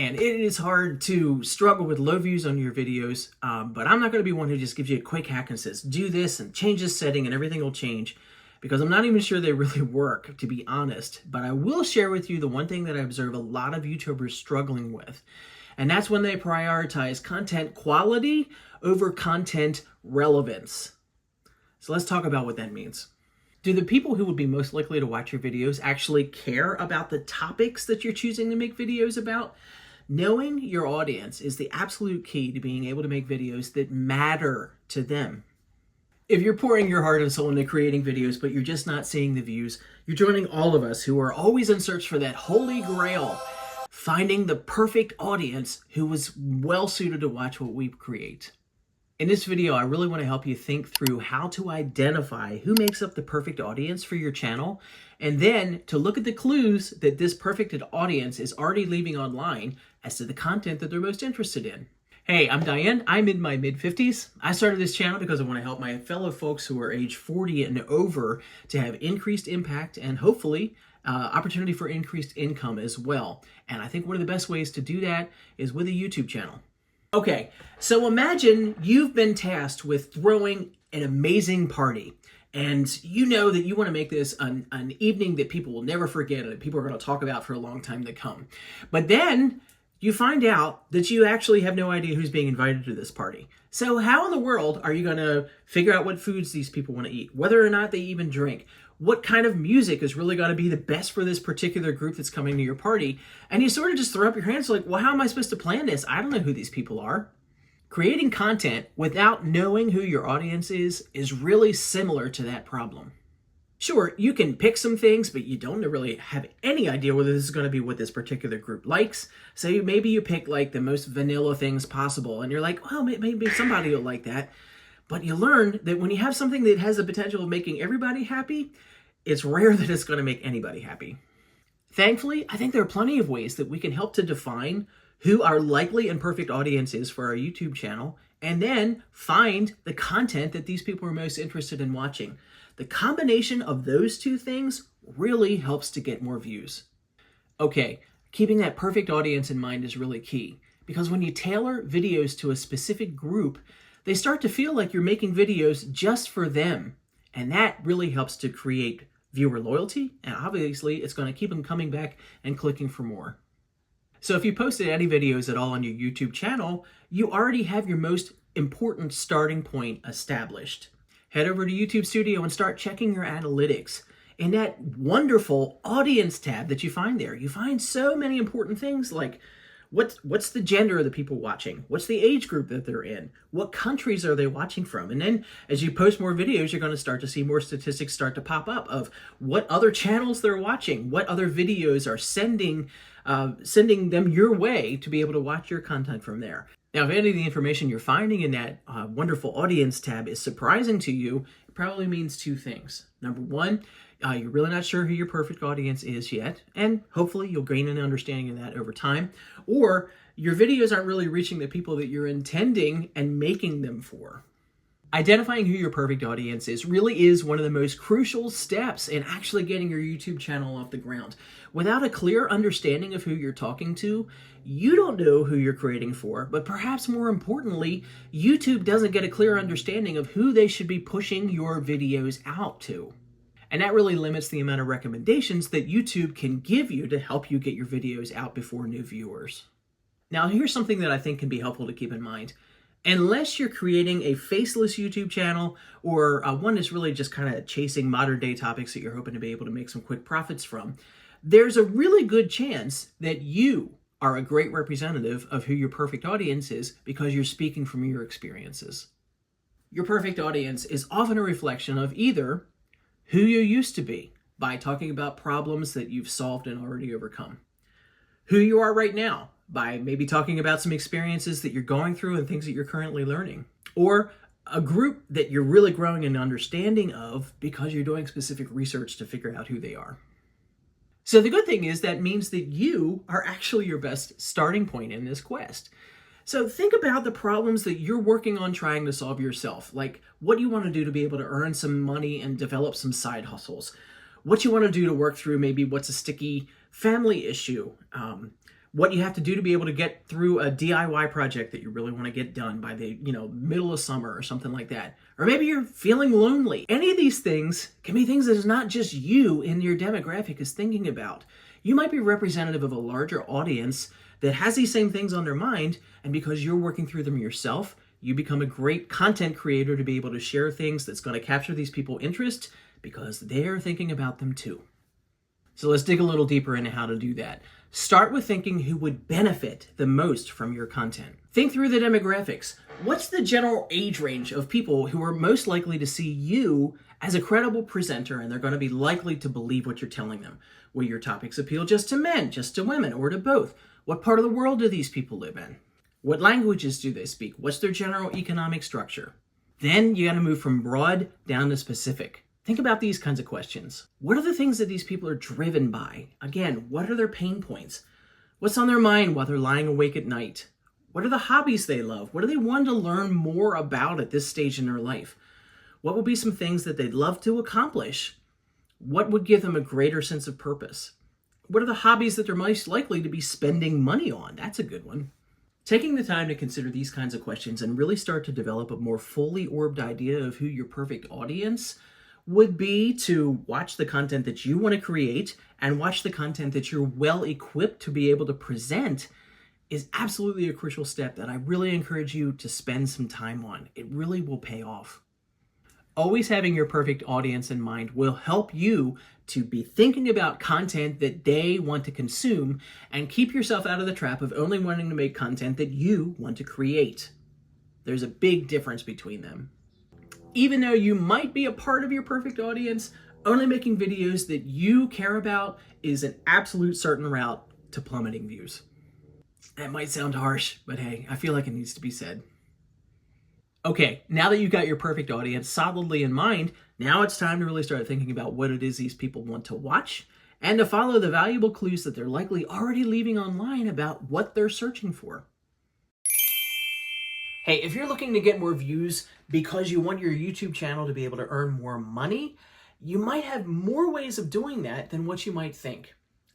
Man, it is hard to struggle with low views on your videos, but I'm not going to be one who just gives you a quick hack and says, do this and change this setting and everything will change, because I'm not even sure they really work, to be honest. But I will share with you the one thing that I observe a lot of YouTubers struggling with, and that's when they prioritize content quality over content relevance. So let's talk about what that means. Do the people who would be most likely to watch your videos actually care about the topics that you're choosing to make videos about? Knowing your audience is the absolute key to being able to make videos that matter to them. If you're pouring your heart and soul into creating videos, but you're just not seeing the views, you're joining all of us who are always in search for that holy grail, finding the perfect audience who is well suited to watch what we create. In this video, I really want to help you think through how to identify who makes up the perfect audience for your channel, and then to look at the clues that this perfect audience is already leaving online as to the content that they're most interested in. Hey, I'm Diane. I'm in my mid-50s. I started this channel because I want to help my fellow folks who are age 40 and over to have increased impact and hopefully opportunity for increased income as well. And I think one of the best ways to do that is with a YouTube channel. Okay, so imagine you've been tasked with throwing an amazing party, and you know that you want to make this an evening that people will never forget and that people are going to talk about for a long time to come. But then you find out that you actually have no idea who's being invited to this party. So how in the world are you going to figure out what foods these people want to eat, whether or not they even drink? What kind of music is really going to be the best for this particular group that's coming to your party? And you sort of just throw up your hands like, well, how am I supposed to plan this? I don't know who these people are. Creating content without knowing who your audience is really similar to that problem. Sure, you can pick some things, but you don't really have any idea whether this is going to be what this particular group likes. So maybe you pick like the most vanilla things possible, and you're like, well, maybe somebody will like that. But you learn that when you have something that has the potential of making everybody happy, it's rare that it's going to make anybody happy. Thankfully, I think there are plenty of ways that we can help to define who our likely and perfect audience is for our YouTube channel, and then find the content that these people are most interested in watching. The combination of those two things really helps to get more views. Okay, keeping that perfect audience in mind is really key, because when you tailor videos to a specific group, they start to feel like you're making videos just for them. And that really helps to create viewer loyalty, and obviously it's going to keep them coming back and clicking for more. So if you posted any videos at all on your YouTube channel, you already have your most important starting point established. Head over to YouTube Studio and start checking your analytics. In that wonderful audience tab that you find there, you find so many important things like what's the gender of the people watching? What's the age group that they're in? What countries are they watching from? And then as you post more videos, you're going to start to see more statistics start to pop up of what other channels they're watching, what other videos are sending them your way to be able to watch your content from there. Now, if any of the information you're finding in that wonderful audience tab is surprising to you, it probably means two things. Number one, you're really not sure who your perfect audience is yet, and hopefully you'll gain an understanding of that over time. Or your videos aren't really reaching the people that you're intending and making them for. Identifying who your perfect audience is really is one of the most crucial steps in actually getting your YouTube channel off the ground. Without a clear understanding of who you're talking to, you don't know who you're creating for, but perhaps more importantly, YouTube doesn't get a clear understanding of who they should be pushing your videos out to. And that really limits the amount of recommendations that YouTube can give you to help you get your videos out before new viewers. Now, here's something that I think can be helpful to keep in mind. Unless you're creating a faceless YouTube channel or one that's really just kind of chasing modern day topics that you're hoping to be able to make some quick profits from, there's a really good chance that you are a great representative of who your perfect audience is because you're speaking from your experiences. Your perfect audience is often a reflection of either who you used to be by talking about problems that you've solved and already overcome, who you are right now by maybe talking about some experiences that you're going through and things that you're currently learning, or a group that you're really growing an understanding of because you're doing specific research to figure out who they are. So the good thing is that means that you are actually your best starting point in this quest. So think about the problems that you're working on trying to solve yourself. Like, what do you want to do to be able to earn some money and develop some side hustles? What you want to do to work through maybe what's a sticky family issue? what you have to do to be able to get through a DIY project that you really want to get done by the, middle of summer or something like that. Or maybe you're feeling lonely. Any of these things can be things that is not just you in your demographic is thinking about. You might be representative of a larger audience that has these same things on their mind, and because you're working through them yourself, you become a great content creator to be able to share things that's going to capture these people's interest because they're thinking about them too. So let's dig a little deeper into how to do that. Start with thinking who would benefit the most from your content. Think through the demographics. What's the general age range of people who are most likely to see you as a credible presenter and they're going to be likely to believe what you're telling them? Will your topics appeal just to men, just to women, or to both? What part of the world do these people live in? What languages do they speak? What's their general economic structure? Then you got to move from broad down to specific. Think about these kinds of questions. What are the things that these people are driven by? Again, what are their pain points? What's on their mind while they're lying awake at night? What are the hobbies they love? What do they want to learn more about at this stage in their life? What would be some things that they'd love to accomplish? What would give them a greater sense of purpose? What are the hobbies that they're most likely to be spending money on? That's a good one. Taking the time to consider these kinds of questions and really start to develop a more fully orbed idea of who your perfect audience would be to watch the content that you want to create and watch the content that you're well equipped to be able to present is absolutely a crucial step that I really encourage you to spend some time on. It really will pay off. Always having your perfect audience in mind will help you to be thinking about content that they want to consume and keep yourself out of the trap of only wanting to make content that you want to create. There's a big difference between them. Even though you might be a part of your perfect audience, only making videos that you care about is an absolute certain route to plummeting views. That might sound harsh, but hey, I feel like it needs to be said. Okay, now that you've got your perfect audience solidly in mind, now it's time to really start thinking about what it is these people want to watch and to follow the valuable clues that they're likely already leaving online about what they're searching for. Hey, if you're looking to get more views because you want your YouTube channel to be able to earn more money, you might have more ways of doing that than what you might think.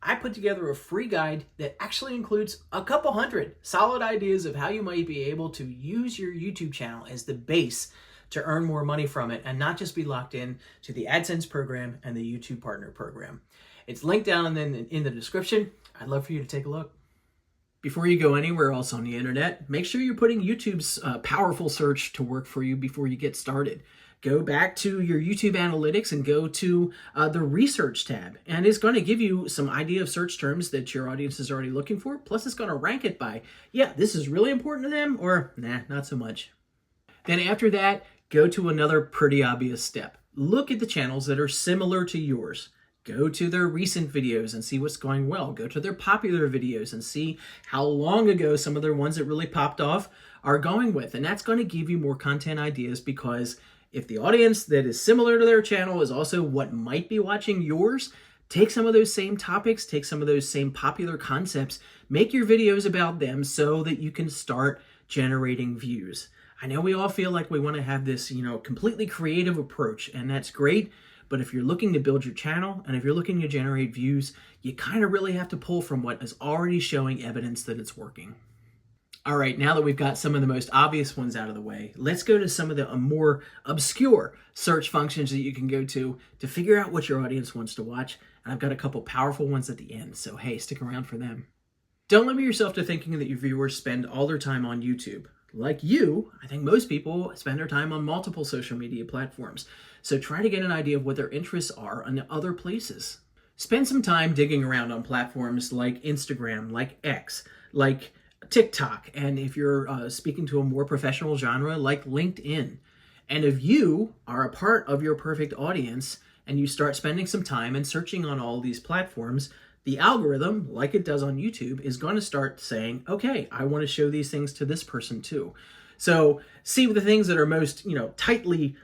I put together a free guide that actually includes a couple hundred solid ideas of how you might be able to use your YouTube channel as the base to earn more money from it and not just be locked in to the AdSense program and the YouTube Partner program. It's linked down in the description. I'd love for you to take a look. Before you go anywhere else on the internet, make sure you're putting YouTube's powerful search to work for you before you get started. Go back to your YouTube analytics and go to the research tab. And it's going to give you some idea of search terms that your audience is already looking for. Plus it's going to rank it by, yeah, this is really important to them, or nah, not so much. Then after that, go to another pretty obvious step. Look at the channels that are similar to yours. Go to their recent videos and see what's going well. Go to their popular videos and see how long ago some of their ones that really popped off are going with. And that's going to give you more content ideas, because if the audience that is similar to their channel is also what might be watching yours, take some of those same topics, take some of those same popular concepts, make your videos about them so that you can start generating views. I know we all feel like we want to have this, completely creative approach, and that's great. But if you're looking to build your channel and if you're looking to generate views, you kind of really have to pull from what is already showing evidence that it's working. All right, now that we've got some of the most obvious ones out of the way, let's go to some of the more obscure search functions that you can go to figure out what your audience wants to watch. And I've got a couple powerful ones at the end, so hey, stick around for them. Don't limit yourself to thinking that your viewers spend all their time on YouTube. Like you, I think most people spend their time on multiple social media platforms. So try to get an idea of what their interests are on other places. Spend some time digging around on platforms like Instagram, like X, like TikTok, and if you're speaking to a more professional genre, like LinkedIn. And if you are a part of your perfect audience and you start spending some time and searching on all these platforms, the algorithm, like it does on YouTube, is going to start saying, okay, I want to show these things to this person too. So see the things that are most, tightly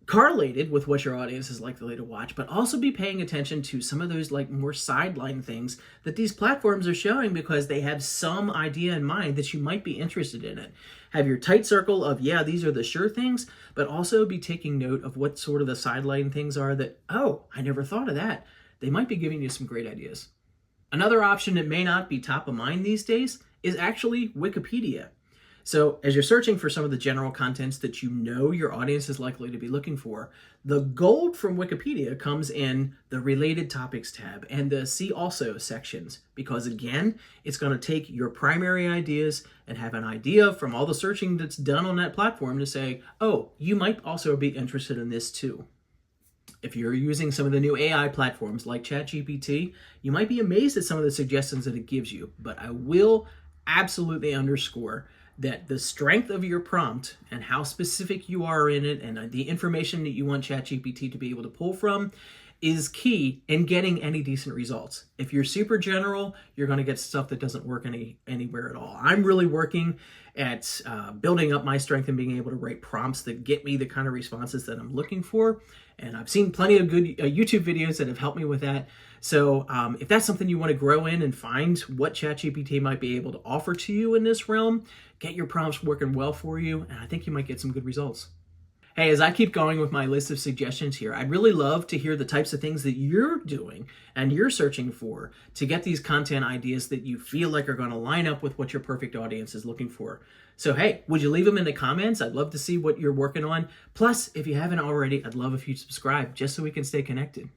correlated with what your audience is likely to watch, but also be paying attention to some of those more sideline things that these platforms are showing, because they have some idea in mind that you might be interested in it. Have your tight circle of, yeah, these are the sure things, but also be taking note of what sort of the sideline things are that, oh, I never thought of that. They might be giving you some great ideas. Another option that may not be top of mind these days is actually Wikipedia. So as you're searching for some of the general contents that you know your audience is likely to be looking for, the gold from Wikipedia comes in the related topics tab and the see also sections, because again, it's going to take your primary ideas and have an idea from all the searching that's done on that platform to say, oh, you might also be interested in this too. If you're using some of the new AI platforms like ChatGPT, you might be amazed at some of the suggestions that it gives you, but I will absolutely underscore that the strength of your prompt and how specific you are in it and the information that you want ChatGPT to be able to pull from is key in getting any decent results. If you're super general, you're going to get stuff that doesn't work anywhere at all. I'm really working at building up my strength and being able to write prompts that get me the kind of responses that I'm looking for. And I've seen plenty of good YouTube videos that have helped me with that. So if that's something you want to grow in and find what ChatGPT might be able to offer to you in this realm, get your prompts working well for you, and I think you might get some good results. Hey, as I keep going with my list of suggestions here, I'd really love to hear the types of things that you're doing and you're searching for to get these content ideas that you feel like are going to line up with what your perfect audience is looking for. So hey, would you leave them in the comments? I'd love to see what you're working on. Plus, if you haven't already, I'd love if you subscribe just so we can stay connected.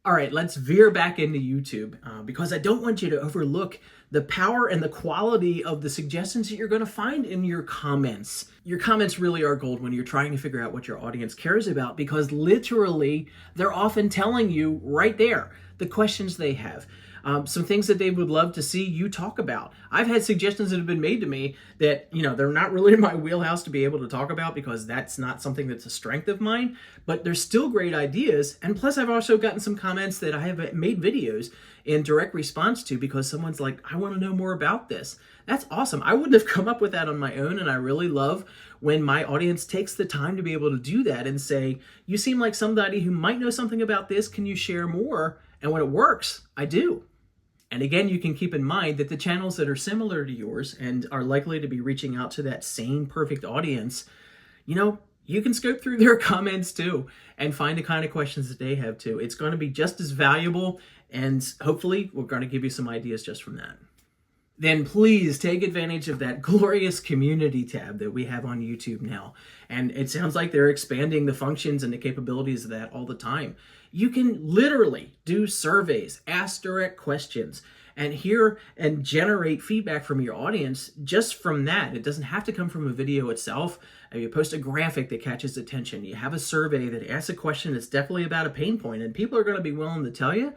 All right, let's veer back into YouTube because I don't want you to overlook the power and the quality of the suggestions that you're going to find in your comments. Your comments really are gold when you're trying to figure out what your audience cares about, because literally they're often telling you right there the questions they have. Some things that they would love to see you talk about. I've had suggestions that have been made to me that, they're not really in my wheelhouse to be able to talk about because that's not something that's a strength of mine, but they're still great ideas. And plus I've also gotten some comments that I have made videos in direct response to because someone's like, I want to know more about this. That's awesome. I wouldn't have come up with that on my own. And I really love when my audience takes the time to be able to do that and say, you seem like somebody who might know something about this. Can you share more? And when it works, I do. And again, you can keep in mind that the channels that are similar to yours and are likely to be reaching out to that same perfect audience, you can scope through their comments too and find the kind of questions that they have too. It's going to be just as valuable, and hopefully we're going to give you some ideas just from that. Then please take advantage of that glorious community tab that we have on YouTube now. And it sounds like they're expanding the functions and the capabilities of that all the time. You can literally do surveys, ask direct questions, and hear and generate feedback from your audience just from that. It doesn't have to come from a video itself. You post a graphic that catches attention. You have a survey that asks a question that's definitely about a pain point, and people are going to be willing to tell you.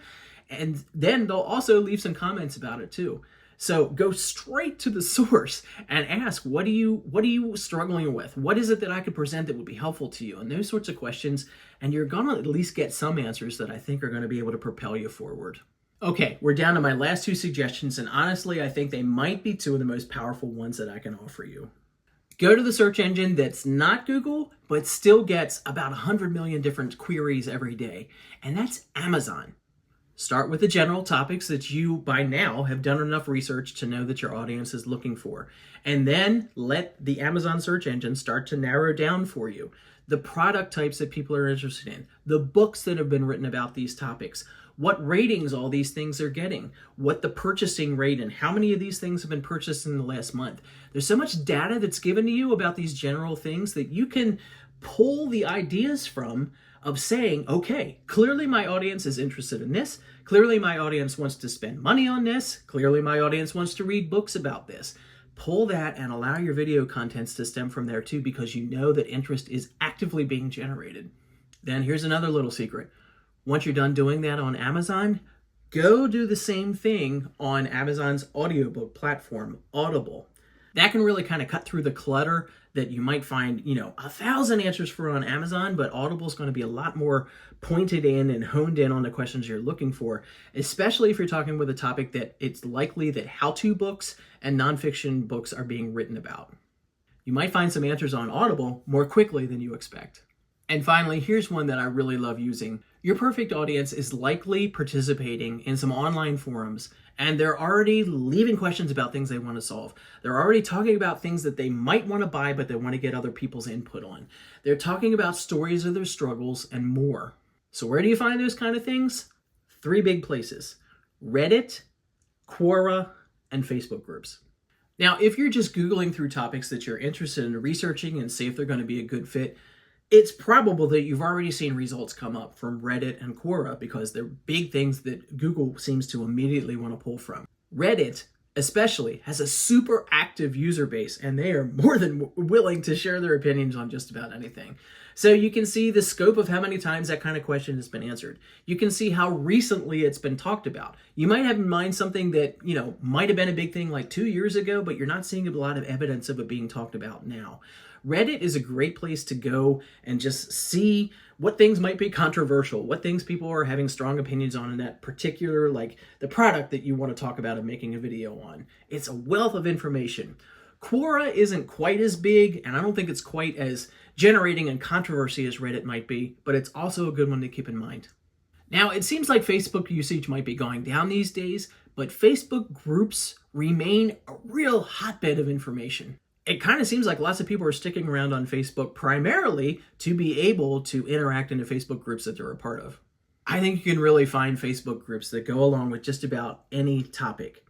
And then they'll also leave some comments about it too. So go straight to the source and ask, what are you struggling with? What is it that I could present that would be helpful to you? And those sorts of questions, and you're going to at least get some answers that I think are going to be able to propel you forward. Okay, we're down to my last two suggestions, and honestly, I think they might be two of the most powerful ones that I can offer you. Go to the search engine that's not Google, but still gets about 100 million different queries every day, and that's Amazon. Start with the general topics that you, by now, have done enough research to know that your audience is looking for. And then let the Amazon search engine start to narrow down for you the product types that people are interested in, the books that have been written about these topics, what ratings all these things are getting, what the purchasing rate and how many of these things have been purchased in the last month. There's so much data that's given to you about these general things that you can pull the ideas from of saying, okay, clearly my audience is interested in this. Clearly my audience wants to spend money on this. Clearly my audience wants to read books about this. Pull that and allow your video contents to stem from there too, because you know that interest is actively being generated. Then here's another little secret. Once you're done doing that on Amazon, go do the same thing on Amazon's audiobook platform, Audible. That can really kind of cut through the clutter that you might find, 1,000 answers for on Amazon, but Audible is going to be a lot more pointed in and honed in on the questions you're looking for, especially if you're talking with a topic that it's likely that how-to books and nonfiction books are being written about. You might find some answers on Audible more quickly than you expect. And finally, here's one that I really love using. Your perfect audience is likely participating in some online forums, and they're already leaving questions about things they want to solve. They're already talking about things that they might want to buy, but they want to get other people's input on. They're talking about stories of their struggles and more. So where do you find those kind of things? 3 big places: Reddit, Quora, and Facebook groups. Now, if you're just Googling through topics that you're interested in researching and see if they're going to be a good fit, it's probable that you've already seen results come up from Reddit and Quora because they're big things that Google seems to immediately want to pull from. Reddit especially has a super active user base, and they are more than willing to share their opinions on just about anything. So you can see the scope of how many times that kind of question has been answered. You can see how recently it's been talked about. You might have in mind something that, might have been a big thing like 2 years ago, but you're not seeing a lot of evidence of it being talked about now. Reddit is a great place to go and just see what things might be controversial, what things people are having strong opinions on in that particular, like the product that you want to talk about and making a video on. It's a wealth of information. Quora isn't quite as big, and I don't think it's quite as generating in controversy as Reddit might be, but it's also a good one to keep in mind. Now, it seems like Facebook usage might be going down these days, but Facebook groups remain a real hotbed of information. It kind of seems like lots of people are sticking around on Facebook primarily to be able to interact in the Facebook groups that they're a part of. I think you can really find Facebook groups that go along with just about any topic.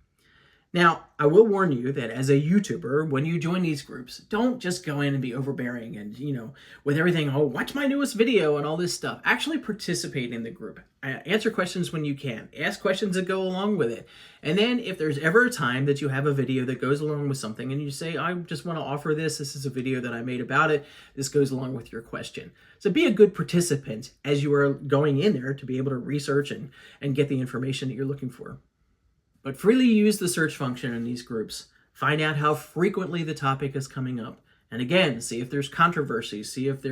Now, I will warn you that as a YouTuber, when you join these groups, don't just go in and be overbearing and, with everything, watch my newest video and all this stuff. Actually participate in the group. Answer questions when you can. Ask questions that go along with it. And then if there's ever a time that you have a video that goes along with something and you say, I just want to offer this. This is a video that I made about it. This goes along with your question. So be a good participant as you are going in there to be able to research and get the information that you're looking for. But freely use the search function in these groups. Find out how frequently the topic is coming up. And again, see if there's controversy. See if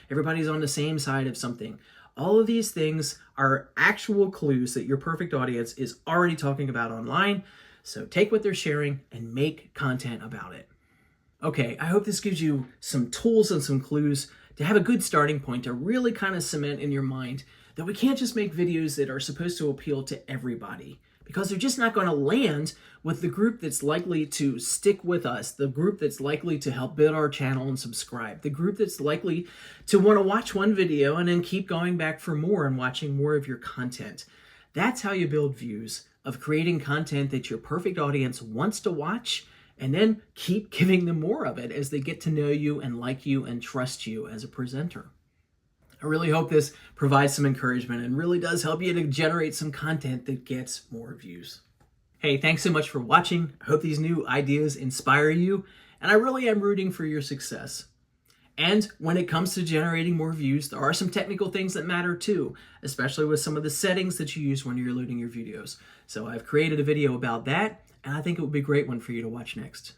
everybody's on the same side of something. All of these things are actual clues that your perfect audience is already talking about online. So take what they're sharing and make content about it. Okay, I hope this gives you some tools and some clues to have a good starting point to really kind of cement in your mind that we can't just make videos that are supposed to appeal to everybody, because they're just not going to land with the group that's likely to stick with us, the group that's likely to help build our channel and subscribe, the group that's likely to want to watch one video and then keep going back for more and watching more of your content. That's how you build views, of creating content that your perfect audience wants to watch, and then keep giving them more of it as they get to know you and like you and trust you as a presenter. I really hope this provides some encouragement and really does help you to generate some content that gets more views. Hey, thanks so much for watching. I hope these new ideas inspire you, and I really am rooting for your success. And when it comes to generating more views, there are some technical things that matter too, especially with some of the settings that you use when you're loading your videos. So I've created a video about that, and I think it would be a great one for you to watch next.